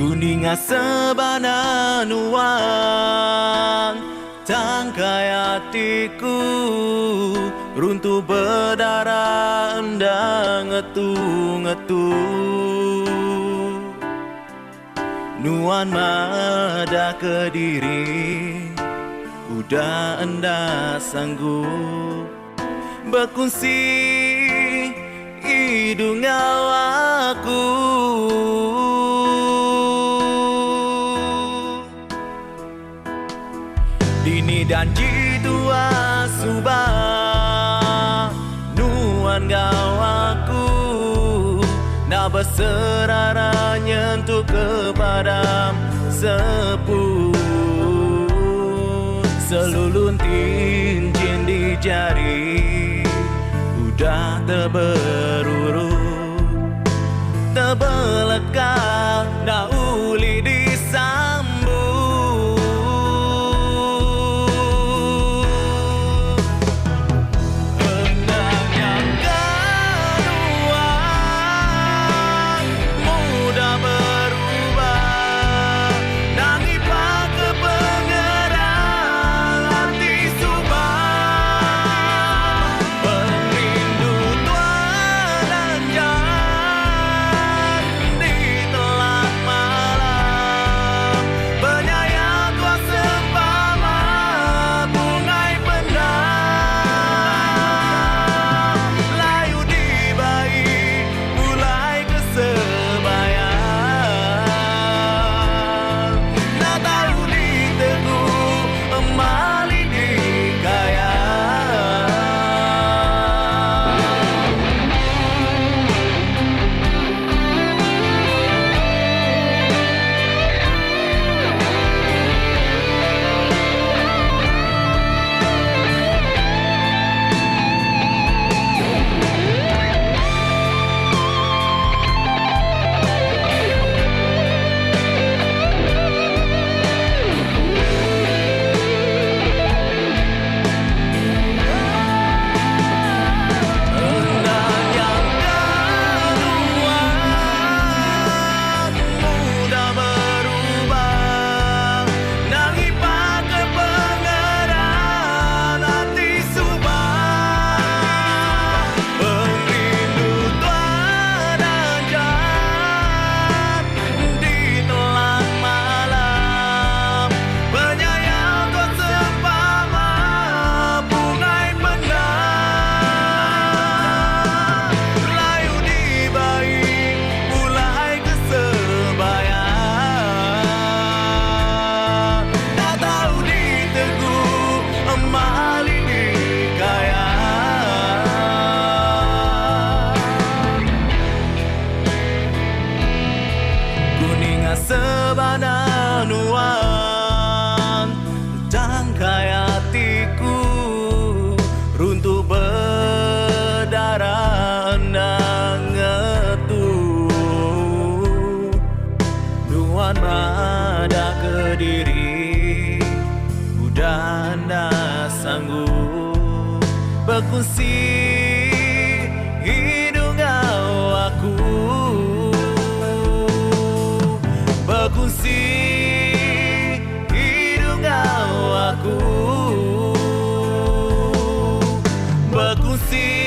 Kuninga sebana nuan tangkai hatiku, runtuh berdarah endang ngetu-ngetu. Nuan mada Kediri, udah enda sanggup berkunci hidung nyawaku. Dini dan jidua subah nuan gawaku, nak berserara nyentuh kepada sepuh. Selulun cincin di jari udah terberurut, terbelekar dah uli disambut. Endang yang kedua mudah berubah, nangi pakai pengerang hati subah. Perindu tuan anjan di telan malam, penyayang tua sempama bungai pendam. Layu di bayi mulai kesebayang, nak tahu di teguh emali di kaya. Endang yang kedua mudah berubah, nangi pakai pengerang hati subah. Perindu tuan anjan di telan malam, penyayang tua sempama bungai pendam. Layu di bayi mulai kesebayang, tak tahu di teguh emali di kaya. Kuninga sebana nuan tangkai hatiku, runtuh berdarah endang ngetu. Nuan mada Kediri, udah ndak sanggup berkunci hidung aku, berkunci hidung aku, berkunci